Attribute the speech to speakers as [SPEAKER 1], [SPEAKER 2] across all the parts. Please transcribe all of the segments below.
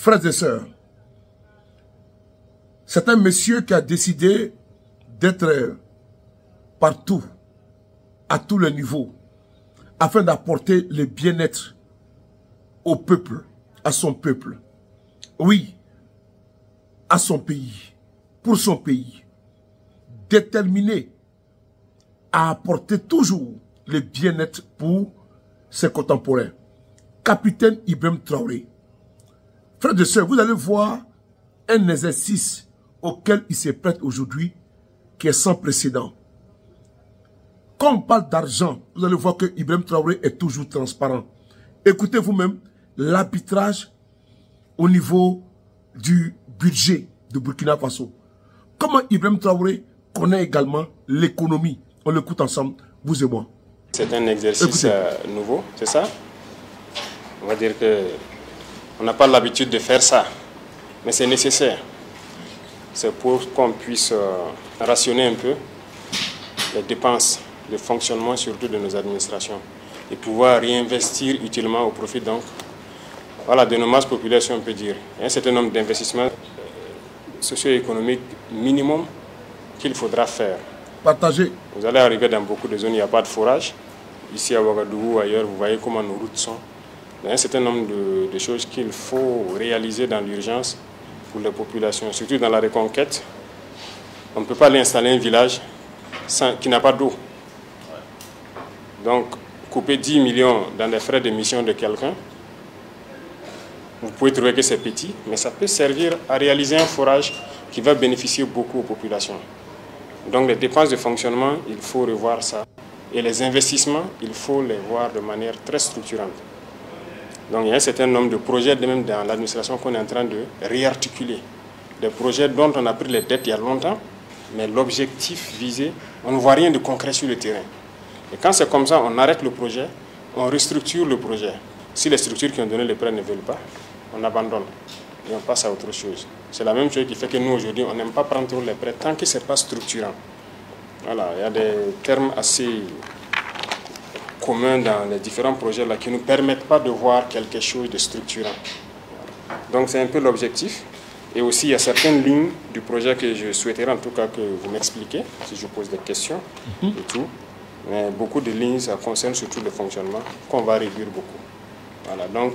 [SPEAKER 1] Frères et sœurs, c'est un monsieur qui a décidé d'être partout, à tous les niveaux, afin d'apporter le bien-être au peuple, à son peuple. Oui, à son pays, pour son pays. Déterminé à apporter toujours le bien-être pour ses contemporains. Capitaine Ibrahim Traoré. Frères et sœurs, vous allez voir un exercice auquel il se prête aujourd'hui qui est sans précédent. Quand on parle d'argent, vous allez voir que Ibrahim Traoré est toujours transparent. Écoutez vous-même l'arbitrage au niveau du budget de Burkina Faso. Comment Ibrahim Traoré connaît également l'économie. On l'écoute ensemble, vous et moi.
[SPEAKER 2] C'est un exercice nouveau, c'est ça? On va dire que on n'a pas l'habitude de faire ça, mais c'est nécessaire. C'est pour qu'on puisse rationner un peu les dépenses de fonctionnement, surtout de nos administrations, et pouvoir réinvestir utilement au profit donc, voilà, de nos masses populaires, si on peut dire. Il y a un certain nombre d'investissements socio-économiques minimum qu'il faudra faire.
[SPEAKER 1] Partager.
[SPEAKER 2] Vous allez arriver dans beaucoup de zones, il n'y a pas de forage. Ici à Ouagadougou ou ailleurs, vous voyez comment nos routes sont. Il y a un certain nombre de choses qu'il faut réaliser dans l'urgence pour les populations, surtout dans la reconquête. On ne peut pas aller installer un village qui n'a pas d'eau. Donc, couper 10 millions dans les frais de mission de quelqu'un, vous pouvez trouver que c'est petit, mais ça peut servir à réaliser un forage qui va bénéficier beaucoup aux populations. Donc, les dépenses de fonctionnement, il faut revoir ça. Et les investissements, il faut les voir de manière très structurante. Donc, il y a un certain nombre de projets, même dans l'administration, qu'on est en train de réarticuler. Des projets dont on a pris les dettes il y a longtemps, mais l'objectif visé, on ne voit rien de concret sur le terrain. Et quand c'est comme ça, on arrête le projet, on restructure le projet. Si les structures qui ont donné les prêts ne veulent pas, on abandonne et on passe à autre chose. C'est la même chose qui fait que nous, aujourd'hui, on n'aime pas prendre trop les prêts tant que ce n'est pas structurant. Voilà, il y a des termes assez communs dans les différents projets là, qui ne nous permettent pas de voir quelque chose de structurant. Donc c'est un peu l'objectif. Et aussi, il y a certaines lignes du projet que je souhaiterais en tout cas que vous m'expliquiez, si je pose des questions et tout. Mais beaucoup de lignes, ça concerne surtout le fonctionnement, qu'on va réduire beaucoup. Voilà, donc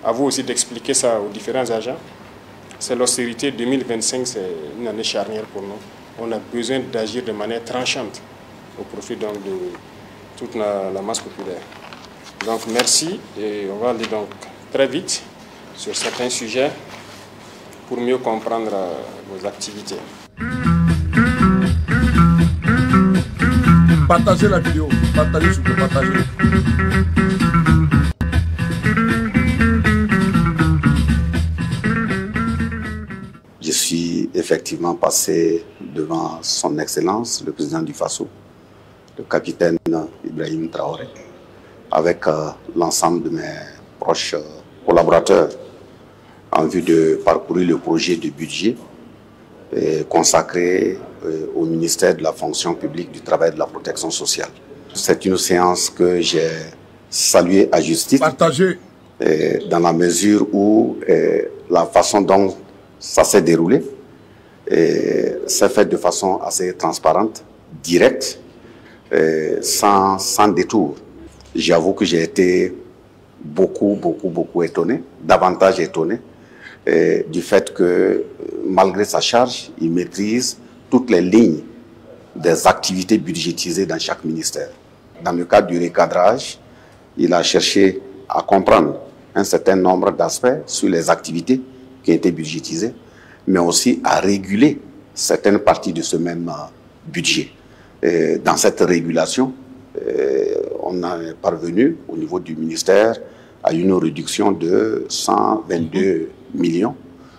[SPEAKER 2] à vous aussi d'expliquer ça aux différents agents. C'est l'austérité 2025, c'est une année charnière pour nous. On a besoin d'agir de manière tranchante au profit donc de toute la masse populaire. Donc merci et on va aller donc très vite sur certains sujets pour mieux comprendre vos activités.
[SPEAKER 1] Partagez la vidéo, partagez s'il vous plaît, partagez.
[SPEAKER 3] Je suis effectivement passé devant son Excellence, le président du Faso, le capitaine Ibrahim Traoré, avec l'ensemble de mes proches collaborateurs en vue de parcourir le projet de budget consacré au ministère de la fonction publique, du travail et de la protection sociale. C'est une séance que j'ai saluée à juste titre,
[SPEAKER 1] partagez,
[SPEAKER 3] dans la mesure où la façon dont ça s'est déroulé s'est fait de façon assez transparente, directe, sans détour. J'avoue que j'ai été beaucoup étonné, davantage étonné, du fait que malgré sa charge, il maîtrise toutes les lignes des activités budgétisées dans chaque ministère. Dans le cadre du recadrage, il a cherché à comprendre un certain nombre d'aspects sur les activités qui ont été budgétisées, mais aussi à réguler certaines parties de ce même budget. Dans cette régulation, on est parvenu au niveau du ministère à une réduction de 122 millions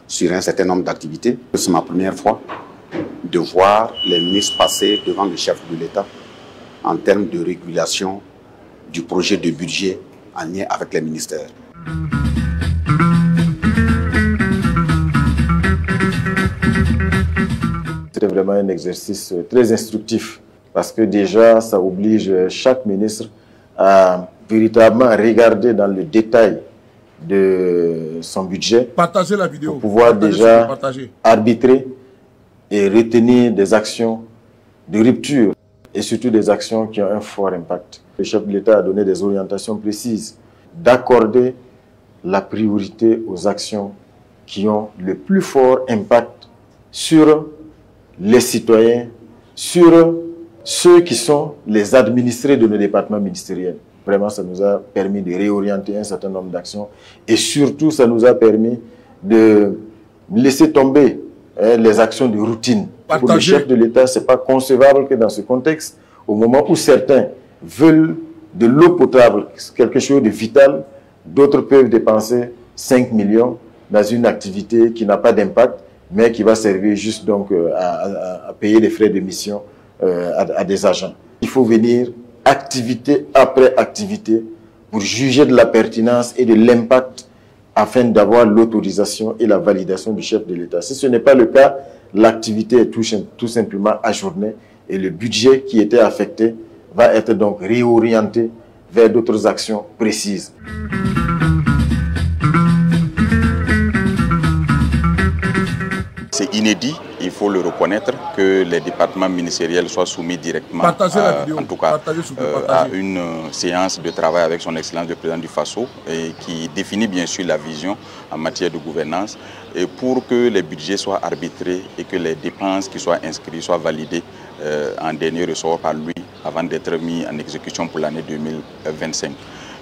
[SPEAKER 3] sur un certain nombre d'activités. C'est ma première fois de voir les ministres passer devant le chef de l'État en termes de régulation du projet de budget en lien avec les ministères.
[SPEAKER 4] C'était vraiment un exercice très instructif parce que déjà, ça oblige chaque ministre à véritablement regarder dans le détail de son budget.
[SPEAKER 1] Partagez la vidéo.
[SPEAKER 4] Pour pouvoir déjà arbitrer et retenir des actions de rupture et surtout des actions qui ont un fort impact. Le chef de l'État a donné des orientations précises d'accorder la priorité aux actions qui ont le plus fort impact sur les citoyens, sur ceux qui sont les administrés de nos départements ministériels. Vraiment, ça nous a permis de réorienter un certain nombre d'actions et surtout, ça nous a permis de laisser tomber les actions de routine. Pour le chef de l'État, ce n'est pas concevable que dans ce contexte, au moment où certains veulent de l'eau potable, quelque chose de vital, d'autres peuvent dépenser 5 millions dans une activité qui n'a pas d'impact, mais qui va servir juste donc à payer les frais de mission à des agents. Il faut venir activité après activité pour juger de la pertinence et de l'impact afin d'avoir l'autorisation et la validation du chef de l'État. Si ce n'est pas le cas, l'activité est tout simplement ajournée et le budget qui était affecté va être donc réorienté vers d'autres actions précises.
[SPEAKER 5] C'est inédit, il faut le reconnaître, que les départements ministériels soient soumis directement à une séance de travail avec son Excellence le Président du Faso et qui définit bien sûr la vision en matière de gouvernance et pour que les budgets soient arbitrés et que les dépenses qui soient inscrites soient validées en dernier ressort par lui avant d'être mis en exécution pour l'année 2025.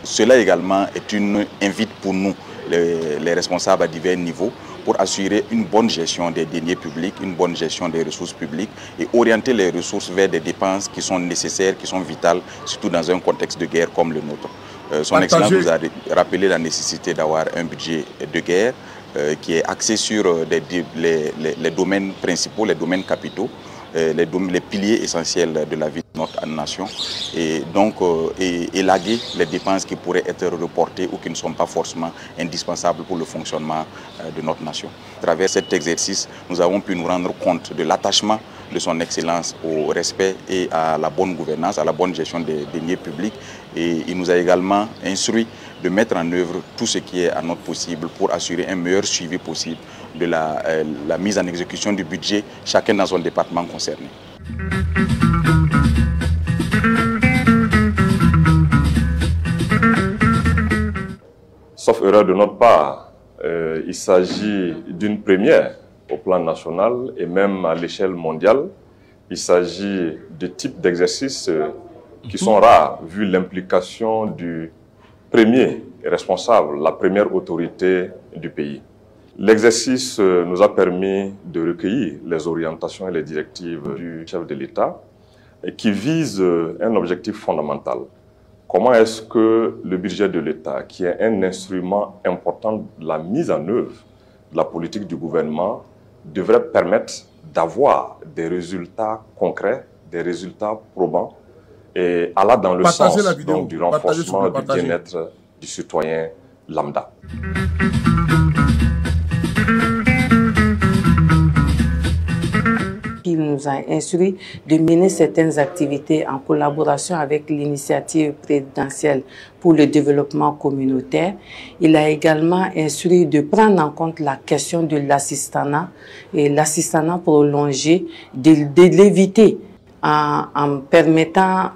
[SPEAKER 5] Cela également est une invite pour nous, les responsables à divers niveaux, pour assurer une bonne gestion des deniers publics, une bonne gestion des ressources publiques et orienter les ressources vers des dépenses qui sont nécessaires, qui sont vitales, surtout dans un contexte de guerre comme le nôtre. Son Excellence nous a rappelé la nécessité d'avoir un budget de guerre qui est axé sur les domaines principaux, les domaines capitaux, les piliers essentiels de la vie de notre nation et donc élaguer les dépenses qui pourraient être reportées ou qui ne sont pas forcément indispensables pour le fonctionnement de notre nation. À travers cet exercice, nous avons pu nous rendre compte de l'attachement de son Excellence au respect et à la bonne gouvernance, à la bonne gestion des deniers publics et il nous a également instruit de mettre en œuvre tout ce qui est à notre possible pour assurer un meilleur suivi possible de la mise en exécution du budget, chacun dans son département concerné.
[SPEAKER 6] Sauf erreur de notre part, il s'agit d'une première au plan national et même à l'échelle mondiale. Il s'agit de types d'exercices qui sont rares, vu l'implication du premier responsable, la première autorité du pays. L'exercice nous a permis de recueillir les orientations et les directives du chef de l'État qui visent un objectif fondamental. Comment est-ce que le budget de l'État, qui est un instrument important de la mise en œuvre de la politique du gouvernement, devrait permettre d'avoir des résultats concrets, des résultats probants et aller dans le sens donc, du renforcement du bien-être du citoyen lambda.
[SPEAKER 7] Il nous a instruit de mener certaines activités en collaboration avec l'initiative présidentielle pour le développement communautaire. Il a également instruit de prendre en compte la question de l'assistanat et l'assistanat prolongé, de l'éviter en permettant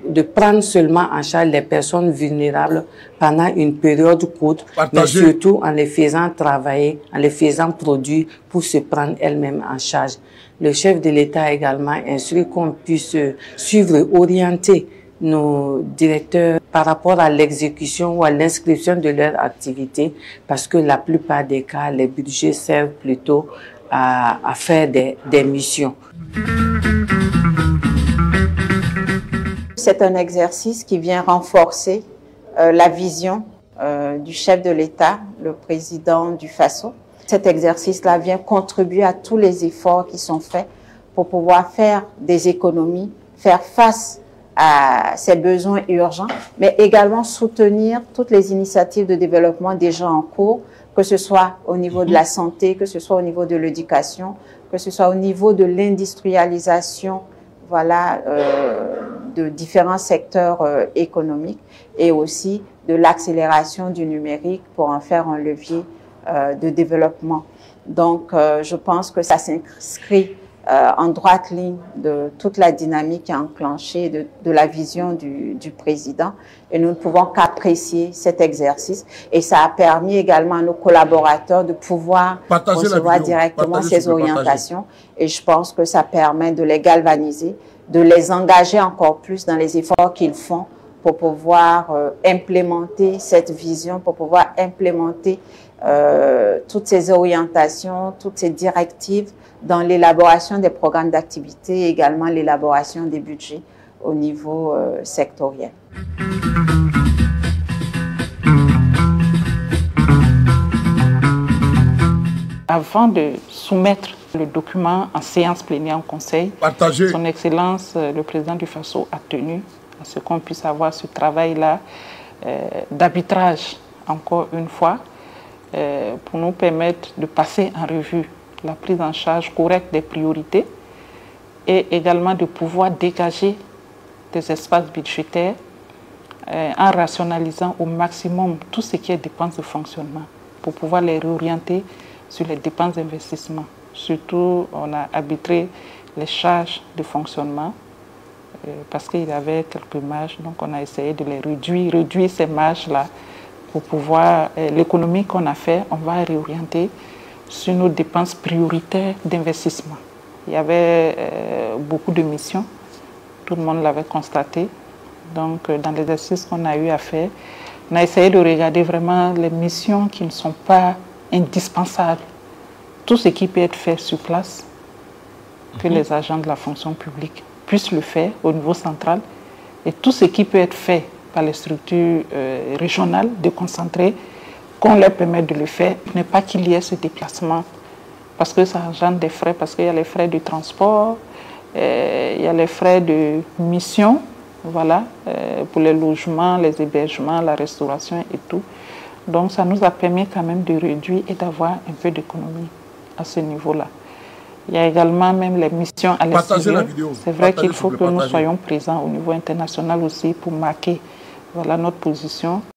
[SPEAKER 7] de prendre seulement en charge les personnes vulnérables pendant une période courte, mais surtout en les faisant travailler, en les faisant produire pour se prendre elles-mêmes en charge. Le chef de l'État a également instruit qu'on puisse suivre et orienter nos directeurs par rapport à l'exécution ou à l'inscription de leur activité, parce que la plupart des cas, les budgets servent plutôt à faire des missions.
[SPEAKER 8] C'est un exercice qui vient renforcer la vision du chef de l'État, le président du Faso. Cet exercice-là vient contribuer à tous les efforts qui sont faits pour pouvoir faire des économies, faire face à ces besoins urgents, mais également soutenir toutes les initiatives de développement déjà en cours, que ce soit au niveau de la santé, que ce soit au niveau de l'éducation, que ce soit au niveau de l'industrialisation, voilà, de différents secteurs économiques et aussi de l'accélération du numérique pour en faire un levier de développement. Donc, je pense que ça s'inscrit en droite ligne de toute la dynamique enclenchée de la vision du président, et nous ne pouvons qu'apprécier cet exercice, et ça a permis également à nos collaborateurs de pouvoir recevoir directement ces orientations, et je pense que ça permet de les galvaniser, de les engager encore plus dans les efforts qu'ils font pour pouvoir implémenter cette vision, pour pouvoir implémenter toutes ces orientations, toutes ces directives dans l'élaboration des programmes d'activité et également l'élaboration des budgets au niveau sectoriel.
[SPEAKER 9] Avant de soumettre le document en séance plénière au Conseil, Son Excellence, le président du FASO, a tenu à ce qu'on puisse avoir ce travail-là d'arbitrage, encore une fois, pour nous permettre de passer en revue la prise en charge correcte des priorités et également de pouvoir dégager des espaces budgétaires en rationalisant au maximum tout ce qui est dépenses de fonctionnement pour pouvoir les réorienter sur les dépenses d'investissement. Surtout, on a arbitré les charges de fonctionnement parce qu'il y avait quelques marges, donc on a essayé de les réduire ces marges-là pour pouvoir, l'économie qu'on a fait, on va réorienter sur nos dépenses prioritaires d'investissement. Il y avait beaucoup de missions, tout le monde l'avait constaté. Donc, dans l'exercice qu'on a eu à faire, on a essayé de regarder vraiment les missions qui ne sont pas indispensables. Tout ce qui peut être fait sur place, que les agents de la fonction publique puissent le faire au niveau central, et tout ce qui peut être fait par les structures régionales, de concentrer, qu'on leur permette de le faire, n'est pas qu'il y ait ce déplacement, parce que ça engendre des frais, parce qu'il y a les frais de transport, il y a les frais de mission, voilà, pour les logements, les hébergements, la restauration et tout. Donc ça nous a permis quand même de réduire et d'avoir un peu d'économie à ce niveau-là. Il y a également même les missions à l'extérieur. C'est vrai qu'il faut que nous soyons présents au niveau international aussi pour marquer, voilà, notre position.